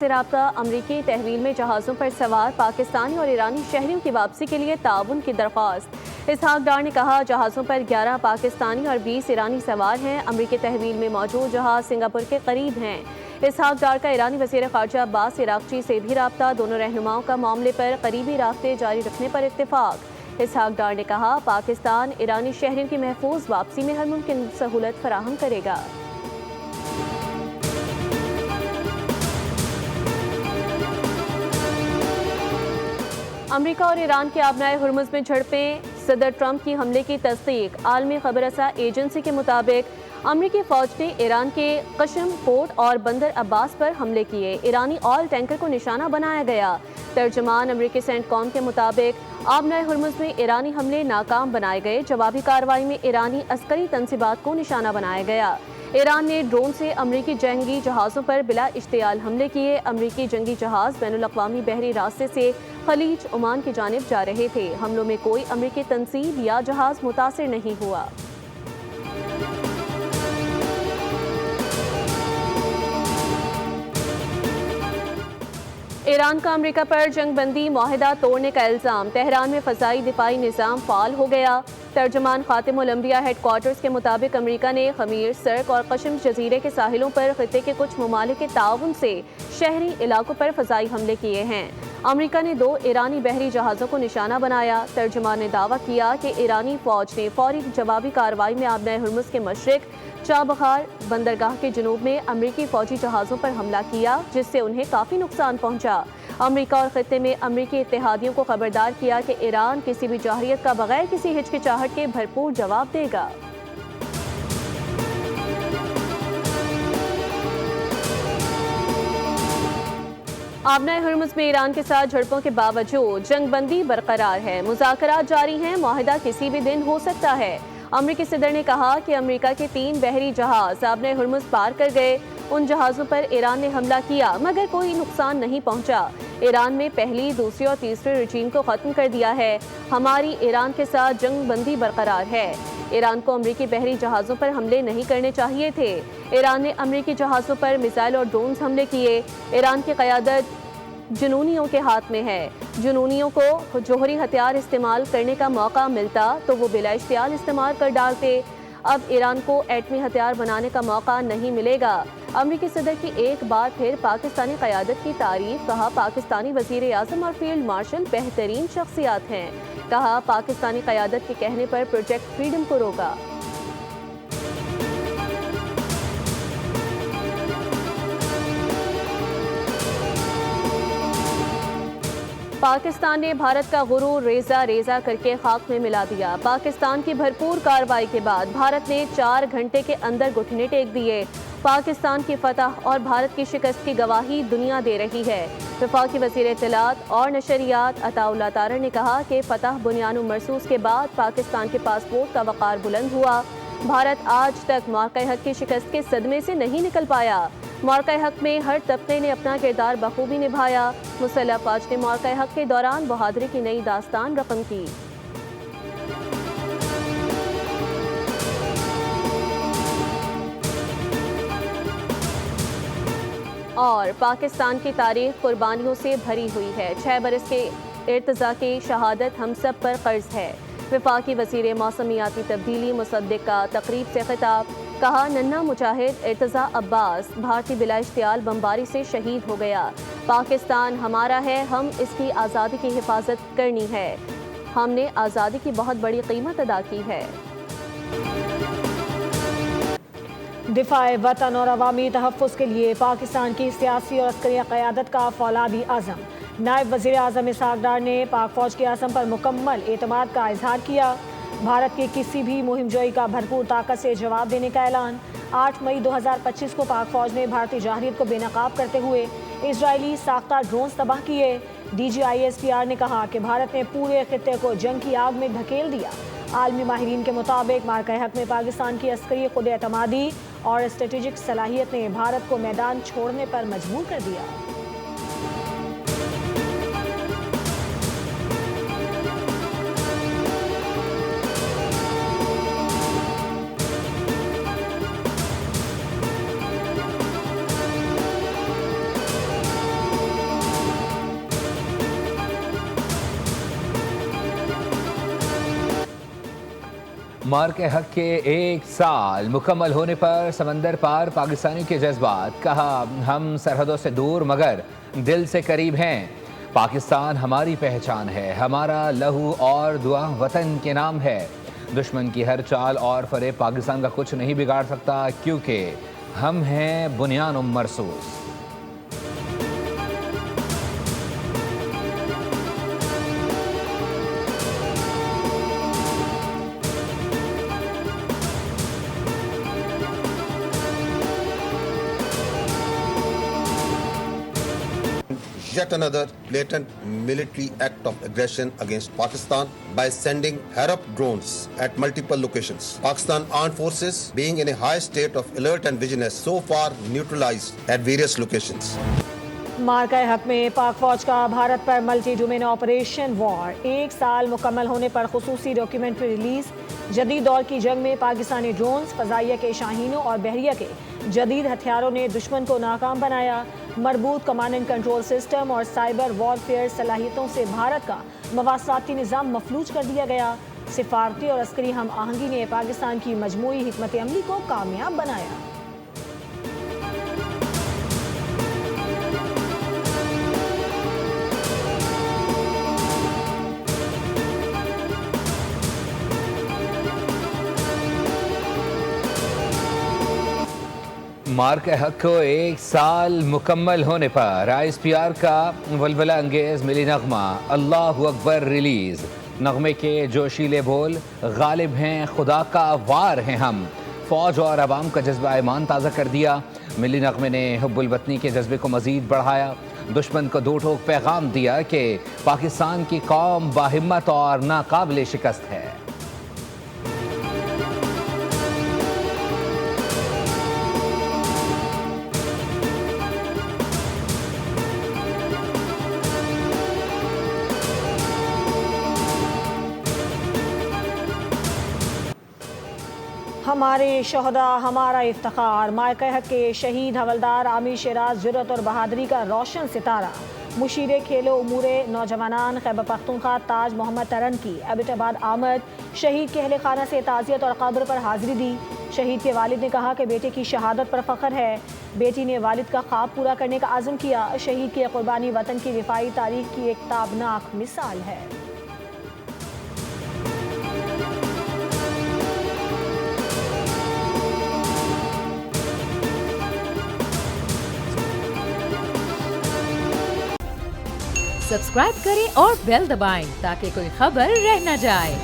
سے رابطہ امریکی تحویل میں جہازوں پر سوار پاکستانی اور ایرانی شہریوں کی واپسی کے لیے تعاون کی درخواست۔ اسحاق ڈار نے کہا جہازوں پر 11 پاکستانی اور 20 ایرانی سوار ہیں۔ امریکی تحویل میں موجود جہاز سنگاپور کے قریب ہیں۔ اسحاق ڈار کا ایرانی وزیر خارجہ عباس عراقچی سے بھی رابطہ، دونوں رہنماؤں کا معاملے پر قریبی رابطے جاری رکھنے پر اتفاق۔ اسحاق ڈار نے کہا پاکستان ایرانی شہریوں کی محفوظ واپسی میں ہر ممکن سہولت فراہم کرے گا۔ امریکہ اور ایران کے آبنائے ہرمز میں جھڑپیں، صدر ٹرمپ کی حملے کی تصدیق۔ عالمی خبر رساں ایجنسی کے مطابق امریکی فوج نے ایران کے قشم پورٹ اور بندر عباس پر حملے کیے۔ ایرانی آئل ٹینکر کو نشانہ بنایا گیا۔ ترجمان امریکی سینٹ کام کے مطابق آبنائے ہرمز میں ایرانی حملے ناکام بنائے گئے۔ جوابی کارروائی میں ایرانی عسکری تنصیبات کو نشانہ بنایا گیا۔ ایران نے ڈرون سے امریکی جنگی جہازوں پر بلا اشتعال حملے کیے۔ امریکی جنگی جہاز بین الاقوامی بحری راستے سے خلیج عمان کی جانب جا رہے تھے۔ حملوں میں کوئی امریکی تنصیب یا جہاز متاثر نہیں ہوا۔ ایران کا امریکہ پر جنگ بندی معاہدہ توڑنے کا الزام۔ تہران میں فضائی دفاعی نظام فعال ہو گیا۔ ترجمان خاتم الانبیاء ہیڈ کوارٹرز کے مطابق امریکہ نے خمیر، سرک اور قشم جزیرے کے ساحلوں پر خطے کے کچھ ممالک کے تعاون سے شہری علاقوں پر فضائی حملے کیے ہیں۔ امریکہ نے 2 ایرانی بحری جہازوں کو نشانہ بنایا۔ ترجمان نے دعویٰ کیا کہ ایرانی فوج نے فوری جوابی کارروائی میں آبنائے ہرمز کے مشرق چابہار بندرگاہ کے جنوب میں امریکی فوجی جہازوں پر حملہ کیا، جس سے انہیں کافی نقصان پہنچا۔ امریکہ اور خطے میں امریکی اتحادیوں کو خبردار کیا کہ ایران کسی بھی جوہریت کا بغیر کسی ہچکچاہٹ کے بھرپور جواب دے گا۔ آبنائے ہرمز میں ایران کے ساتھ جھڑپوں کے باوجود جنگ بندی برقرار ہے۔ مذاکرات جاری ہیں، معاہدہ کسی بھی دن ہو سکتا ہے۔ امریکی صدر نے کہا کہ امریکہ کے 3 بحری جہاز آبنائے ہرمز پار کر گئے۔ ان جہازوں پر ایران نے حملہ کیا مگر کوئی نقصان نہیں پہنچا۔ ایران میں پہلی، دوسری اور تیسرے رجیم کو ختم کر دیا ہے۔ ہماری ایران کے ساتھ جنگ بندی برقرار ہے۔ ایران کو امریکی بحری جہازوں پر حملے نہیں کرنے چاہیے تھے۔ ایران نے امریکی جہازوں پر میزائل اور ڈرونز حملے کیے۔ ایران کی قیادت جنونیوں کے ہاتھ میں ہے۔ جنونیوں کو جوہری ہتھیار استعمال کرنے کا موقع ملتا تو وہ بلا اشتعال استعمال کر ڈالتے۔ اب ایران کو ایٹمی ہتھیار بنانے کا موقع نہیں ملے گا۔ امریکی صدر کی ایک بار پھر پاکستانی قیادت کی تعریف، کہا پاکستانی وزیر اعظم اور فیلڈ مارشل بہترین شخصیات ہیں۔ کہا پاکستانی قیادت کے کہنے پر پروجیکٹ فریڈم کو روکا۔ پاکستان نے بھارت کا غرور ریزہ ریزہ کر کے خاک میں ملا دیا۔ پاکستان کی بھرپور کارروائی کے بعد بھارت نے 4 گھنٹے کے اندر گھٹنے ٹیک دیے۔ پاکستان کی فتح اور بھارت کی شکست کی گواہی دنیا دے رہی ہے۔ وفاقی وزیر اطلاعات اور نشریات عطاء اللہ طاہر نے کہا کہ فتح بنیان و مرصوص کے بعد پاکستان کے پاسپورٹ کا وقار بلند ہوا۔ بھارت آج تک معرکہ حق کی شکست کے صدمے سے نہیں نکل پایا۔ معرکہ حق میں ہر طبقے نے اپنا کردار بخوبی نبھایا۔ مسلح فوج نے معرکہ حق کے دوران بہادری کی نئی داستان رقم کی۔ اور پاکستان کی تاریخ قربانیوں سے بھری ہوئی ہے۔ 6 برس کے ارتضاء کی شہادت ہم سب پر قرض ہے۔ وفاقی وزیر موسمیاتی تبدیلی مصدق کا تقریب سے خطاب، کہا ننھا مجاہد ارتضاء عباس بھارتی بلا اشتعال بمباری سے شہید ہو گیا۔ پاکستان ہمارا ہے، ہم اس کی آزادی کی حفاظت کرنی ہے۔ ہم نے آزادی کی بہت بڑی قیمت ادا کی ہے۔ دفاع وطن اور عوامی تحفظ کے لیے پاکستان کی سیاسی اور عسکری قیادت کا فولادی عزم۔ نائب وزیر اعظم اسحاق ڈار نے پاک فوج کے عزم پر مکمل اعتماد کا اظہار کیا۔ بھارت کی کسی بھی مہم جوئی کا بھرپور طاقت سے جواب دینے کا اعلان۔ 8 مئی 2025 کو پاک فوج نے بھارتی جارحیت کو بے نقاب کرتے ہوئے اسرائیلی ساختہ ڈرونز تباہ کیے۔ DGISPR نے کہا کہ بھارت نے پورے خطے کو جنگ کی آگ میں دھکیل دیا۔ عالمی ماہرین کے مطابق معرکہ حق میں پاکستان کی عسکری خود اعتمادی اور اسٹریٹجک صلاحیت نے بھارت کو میدان چھوڑنے پر مجبور کر دیا۔ مارک حق کے 1 سال مکمل ہونے پر سمندر پار پاکستانیوں کے جذبات، کہا ہم سرحدوں سے دور مگر دل سے قریب ہیں۔ پاکستان ہماری پہچان ہے، ہمارا لہو اور دعا وطن کے نام ہے۔ دشمن کی ہر چال اور فریب پاکستان کا کچھ نہیں بگاڑ سکتا، کیونکہ ہم ہیں بنیان مرصوص۔ Yet another blatant military act of aggression against Pakistan by sending Harap drones at multiple locations. Pakistan Armed Forces, being in a high state of alert and vigilance, so far neutralized at various locations. مارکہ حق میں پاک فوج کا بھارت پر multi domain operation وار، 1 سال مکمل ہونے پر خصوصی documentary release. جدید دور کی جنگ میں پاکستانی ڈرونز، فضائیہ کے شاہینوں اور بحریہ کے جدید ہتھیاروں نے دشمن کو ناکام بنایا۔ مربوط کمانڈ اینڈ کنٹرول سسٹم اور سائبر وارفیئر صلاحیتوں سے بھارت کا مواصلاتی نظام مفلوج کر دیا گیا۔ سفارتی اور عسکری ہم آہنگی نے پاکستان کی مجموعی حکمت عملی کو کامیاب بنایا۔ مارک حق کو 1 سال مکمل ہونے پر ISPR کا ولولہ انگیز ملی نغمہ اللہ اکبر ریلیز۔ نغمے کے جوشیلے بول، غالب ہیں خدا کا وار ہیں ہم، فوج اور عوام کا جذبہ ایمان تازہ کر دیا۔ ملی نغمے نے حب الوطنی کے جذبے کو مزید بڑھایا، دشمن کو دو ٹوک پیغام دیا کہ پاکستان کی قوم باہمت اور ناقابل شکست ہے۔ ہمارے شہداء ہمارا افتخار، مارکہ حق کے شہید حوالدار عامر شیراز جرأت اور بہادری کا روشن ستارہ۔ مشیر کھیل و امور نوجوانان خیبر پختونخوا تاج محمد ترن کی ایبٹ آباد آمد، شہید کے اہل خانہ سے تعزیت اور قبر پر حاضری دی۔ شہید کے والد نے کہا کہ بیٹے کی شہادت پر فخر ہے، بیٹی نے والد کا خواب پورا کرنے کا عزم کیا۔ شہید کی قربانی وطن کی دفاعی تاریخ کی ایک تابناک مثال ہے۔ سبسکرائب کریں اور بیل دبائیں تاکہ کوئی خبر رہ نہ جائے۔